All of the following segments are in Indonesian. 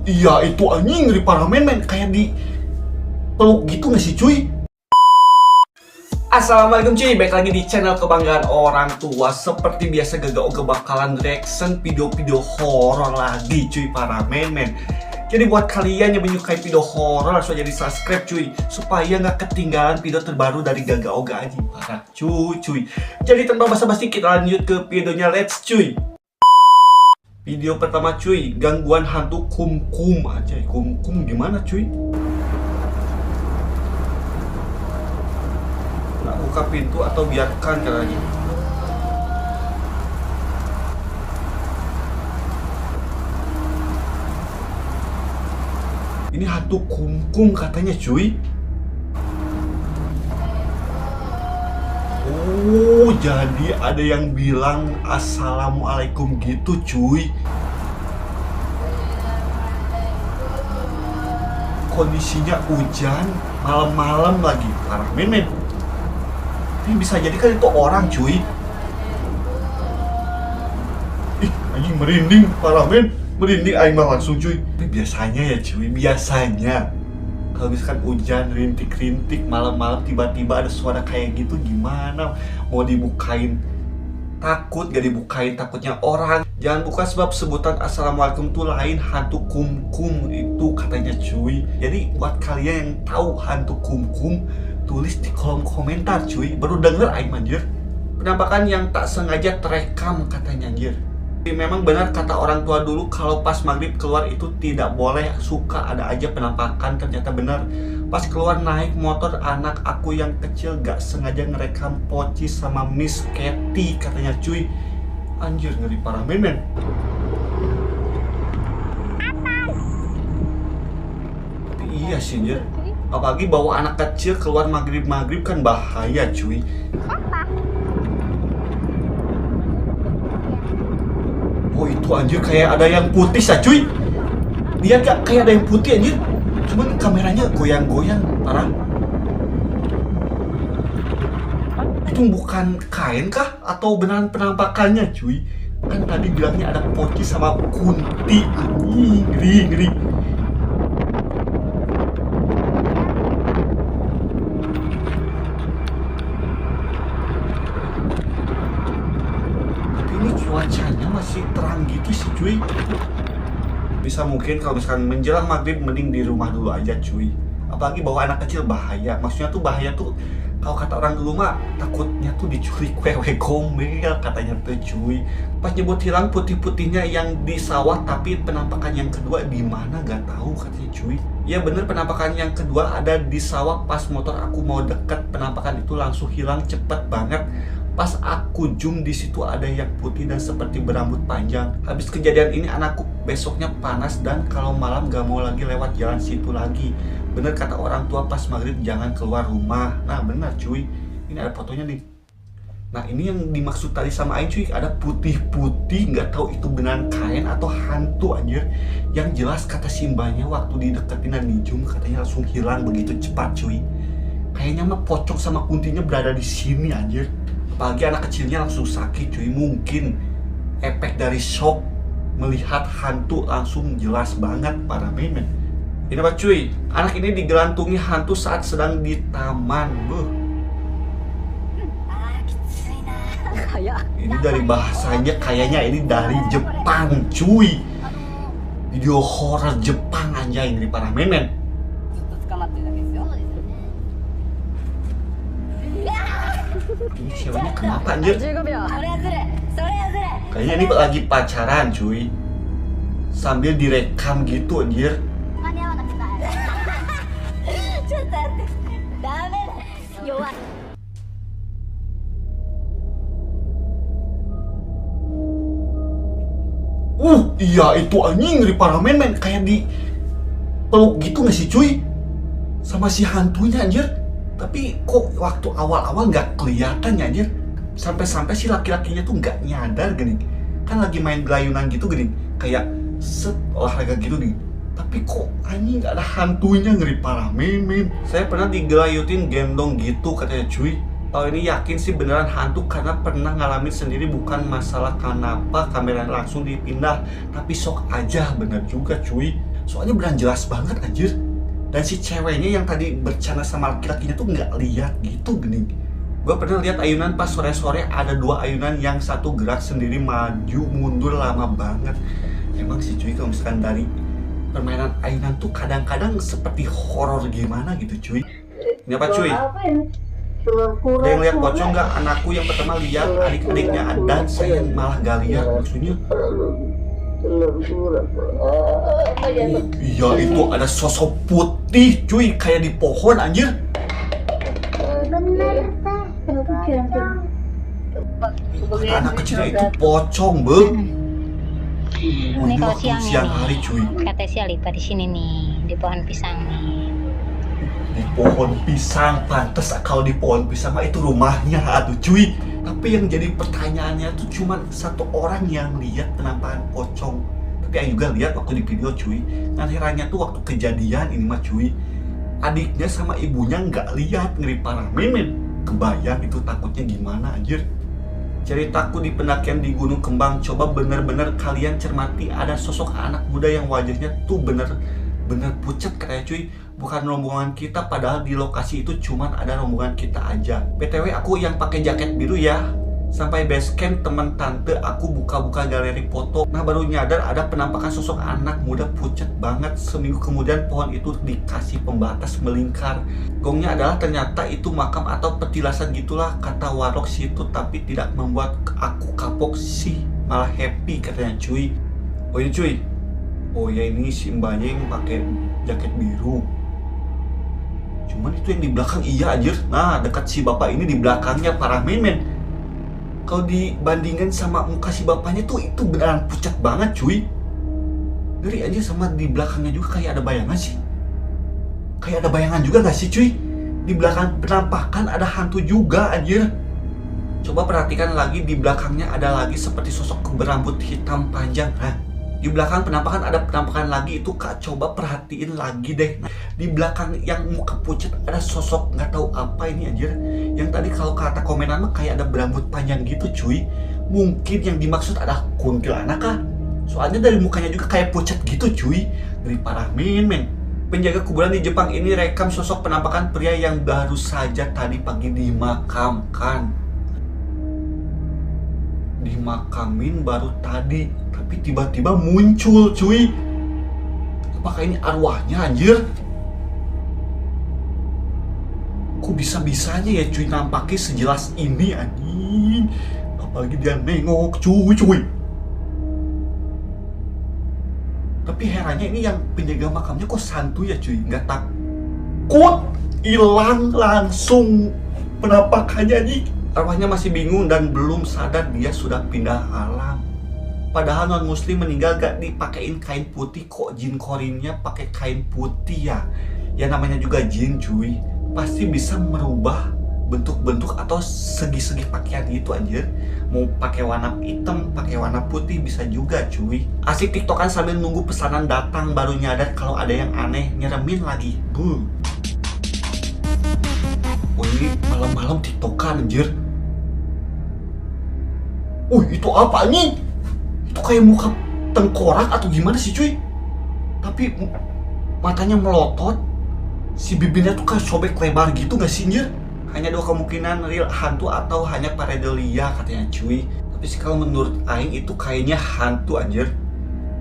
Iya itu anjing ngeri parah men, kayak di peluk gitu gak sih cuy? Assalamualaikum cuy, balik lagi di channel kebanggaan orang tua. Seperti biasa Gaga bakalan reaction video-video horor lagi cuy para men. Jadi buat kalian yang menyukai video horor langsung aja di subscribe cuy, supaya nggak ketinggalan video terbaru dari Gaga aja para cuy. Jadi tanpa basa-basi kita lanjut ke videonya, let's cuy. Video pertama cuy, gangguan hantu kum-kum aja. Kum-kum gimana cuy? Nak buka pintu atau biarkan katanya. Ini hantu kum-kum katanya cuy. Oh, jadi ada yang bilang assalamualaikum gitu cuy. Kondisinya hujan, malam-malam lagi, parah men. Ini bisa jadi kan itu orang cuy. Ih, anjing merinding, parah men. Merinding aing mah langsung cuy. Tapi biasanya ya cuy, biasanya kalau misalkan hujan, rintik-rintik, malam-malam tiba-tiba ada suara kayak gitu, gimana? Mau dibukain takut, gak dibukain takutnya orang. Jangan buka sebab sebutan assalamualaikum tuh lain, hantu kum-kum itu katanya cuy. Jadi buat kalian yang tahu hantu kum-kum, tulis di kolom komentar cuy. Baru denger aing anjir. Penampakan yang tak sengaja terekam katanya anjir. Memang benar kata orang tua dulu, kalau pas maghrib keluar itu tidak boleh, suka ada aja penampakan. Ternyata benar. Pas keluar naik motor anak aku yang kecil gak sengaja ngerekam Poci sama Miss Katy katanya cuy. Anjir ngeri parah men. Tapi iya sih anjir, apalagi bawa anak kecil keluar maghrib kan bahaya cuy. Oh itu anjir kayak ada yang putih sah cuy. Lihat gak, kayak ada yang putih anjir. Cuman kameranya goyang-goyang parah. Itu bukan kain kah? Atau beneran penampakannya cuy? Kan tadi bilangnya ada Poci sama Kunti. Ngeri. Cuacanya masih terang gitu sih cuy. Bisa mungkin kalau misalkan menjelang maghrib mending di rumah dulu aja cuy. Apalagi bawa anak kecil bahaya. Maksudnya tuh bahaya tuh, kalau kata orang dulu mah takutnya tuh diculik wewe gombel katanya tuh cuy. Pas nyebut hilang putih-putihnya yang di sawah, tapi penampakan yang kedua di mana gak tahu katanya cuy. Ya bener, penampakan yang kedua ada di sawah pas motor aku mau deket. Penampakan itu langsung hilang cepet banget. Pas aku zoom di situ ada yang putih dan seperti berambut panjang. Habis kejadian ini anakku besoknya panas dan kalau malam gak mau lagi lewat jalan situ lagi. Bener kata orang tua pas maghrib jangan keluar rumah. Nah bener cuy, ini ada fotonya nih. Nah ini yang dimaksud tadi sama Aing cuy, ada putih-putih, nggak tahu itu beneran kain atau hantu anjir. Yang jelas kata simbanya waktu dideketin dan di zoom katanya langsung hilang begitu cepat cuy. Kayaknya mah pocong sama kuntinya berada di sini anjir. Apalagi anak kecilnya langsung sakit cuy. Mungkin efek dari shock melihat hantu langsung jelas banget para men. Ini apa cuy, anak ini digelantungi hantu saat sedang di taman. Ini dari bahasanya kayaknya ini dari Jepang cuy. Video horor Jepang anjay ini para men. Ini ceweknya kenapa anjir? Kayaknya ini lagi pacaran cuy, sambil direkam gitu anjir. Iya itu anjing ngeri parah men, kayak di peluk gitu gak sih cuy? Sama si hantunya anjir. Tapi kok waktu awal-awal nggak kelihatan ya anjir. Sampai-sampai si laki-lakinya tuh nggak nyadar gini. Kan lagi main gelayunan gitu gini, kayak set olahraga gitu nih. Tapi kok anjing nggak ada hantunya, ngeri parah men. Saya pernah digelayutin gendong gitu katanya cuy. Kalau ini yakin sih beneran hantu karena pernah ngalamin sendiri, bukan masalah kenapa kamera langsung dipindah, tapi sok aja bener juga cuy. Soalnya beneran jelas banget anjir. Dan si ceweknya yang tadi bercanda sama laki-lakinya tuh nggak lihat gitu gini. Gue pernah lihat ayunan pas sore-sore, ada 2 ayunan yang satu gerak sendiri maju mundur lama banget. Emang sih cuy kalau misalkan dari permainan ayunan tuh kadang-kadang seperti horor gimana gitu cuy. Ini apa cuy? Ada yang lihat pocong nggak? Anakku yang pertama lihat, adik-adiknya dan saya yang malah gak lihat. Maksudnya iya itu ada sosok putih cuy, kayak di pohon anjir. Kata anak kecilnya itu pocong beng. Ini kalau siang hari cuy. Kata si Alipa di sini nih, di pohon pisang nih. Di pohon pisang, pantes kalau di pohon pisang mah itu rumahnya aduh cuy. Tapi yang jadi pertanyaannya tuh cuma 1 orang yang lihat penampakan pocong. Tapi yang juga lihat waktu di video cuy. Dan herannya tuh waktu kejadian ini mah cuy, adiknya sama ibunya nggak lihat, ngeri parah men. Kebayang itu takutnya gimana anjir. Ceritaku di pendakian di Gunung Kembang, coba bener-bener kalian cermati, ada sosok anak muda yang wajahnya tuh bener-bener pucat kayak cuy. Bukan rombongan kita, padahal di lokasi itu cuman ada rombongan kita aja. BTW aku yang pakai jaket biru ya. Sampai base camp temen tante aku buka-buka galeri foto. Nah baru nyadar ada penampakan sosok anak muda pucat banget. Seminggu kemudian pohon itu dikasih pembatas melingkar. Gongnya adalah ternyata itu makam atau petilasan gitulah kata warok situ. Tapi tidak membuat aku kapok sih, malah happy katanya cuy. Oh ini cuy, oh ya ini si mbaknya yang pakai jaket biru. Cuman itu yang di belakang iya anjir. Nah dekat si bapak ini di belakangnya parah men. Kalau dibandingkan sama muka si bapaknya tuh itu beneran pucat banget cuy. Dari aja sama di belakangnya juga kayak ada bayangan sih. Kayak ada bayangan juga gak sih cuy? Di belakang penampakan ada hantu juga anjir. Coba perhatikan lagi di belakangnya ada lagi seperti sosok berambut hitam panjang. Nah, di belakang penampakan ada penampakan lagi itu kak, coba perhatiin lagi deh. Nah, di belakang yang muka pucat ada sosok nggak tahu apa ini anjir. Yang tadi kalau kata komenan mah kayak ada berambut panjang gitu cuy. Mungkin yang dimaksud ada kuntilanak kah? Soalnya dari mukanya juga kayak pucat gitu cuy. Dari parah men. Penjaga kuburan di Jepang ini rekam sosok penampakan pria yang baru saja tadi pagi dimakamkan. Dimakamin baru tadi, tapi tiba-tiba muncul cuy. Apakah ini arwahnya anjir? Kok bisa-bisanya ya cuy nampaknya sejelas ini anjing. Apalagi dia nengok cuy. Tapi herannya ini yang penjaga makamnya kok santuy ya cuy. Nggak takut, hilang langsung penampakannya nih. Arwahnya masih bingung dan belum sadar dia sudah pindah alam. Padahal non muslim meninggal gak dipakein kain putih, kok jin korinnya pakai kain putih ya. Ya namanya juga jin cuy, pasti bisa merubah bentuk-bentuk atau segi-segi pakaian gitu anjir. Mau pakai warna hitam, pakai warna putih bisa juga cuy. Asik tiktokan sambil nunggu pesanan datang, baru nyadar kalau ada yang aneh, nyeremin lagi. Oh ini malam-malam tiktokan anjir. Itu apa nih? Itu kayak muka tengkorak atau gimana sih cuy? Tapi matanya melotot. Si bibirnya tuh kayak sobek lebar gitu gak sih anjir? Hanya 2 kemungkinan, real hantu atau hanya pareidolia katanya cuy. Tapi sih kalau menurut aing itu kayaknya hantu anjir.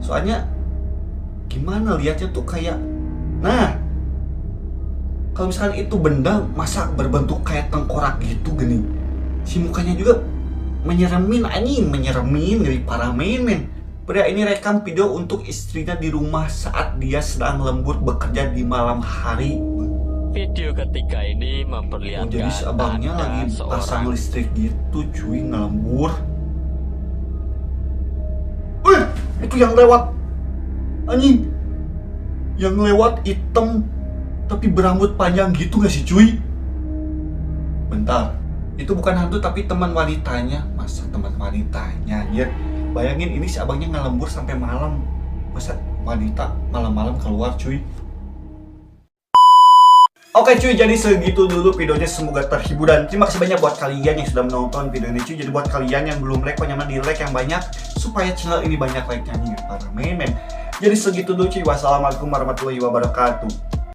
Soalnya gimana lihatnya tuh kayak, nah kalau misalkan itu benda masa berbentuk kayak tengkorak gitu gini. Si mukanya juga menyeremin anjing, ngeri parah men. Pria ini rekam video untuk istrinya di rumah saat dia sedang lembur bekerja di malam hari. Video ketiga ini memperlihatkan jadi si abangnya lagi pasang listrik gitu cuy, ngelembur. Itu yang lewat anjing. Yang lewat hitam tapi berambut panjang gitu gak sih cuy? Bentar, itu bukan hantu tapi teman wanitanya. Masa teman wanitanya ya? Bayangin ini si abangnya ngelembur sampai malam. Masa wanita malam-malam keluar cuy? Oke cuy, jadi segitu dulu videonya, semoga terhibur dan terima kasih banyak buat kalian yang sudah menonton video ini cuy. Jadi buat kalian yang belum like, pokoknya di like yang banyak supaya channel ini banyak like-nya nih para men. Jadi segitu dulu cuy, wassalamualaikum warahmatullahi wabarakatuh.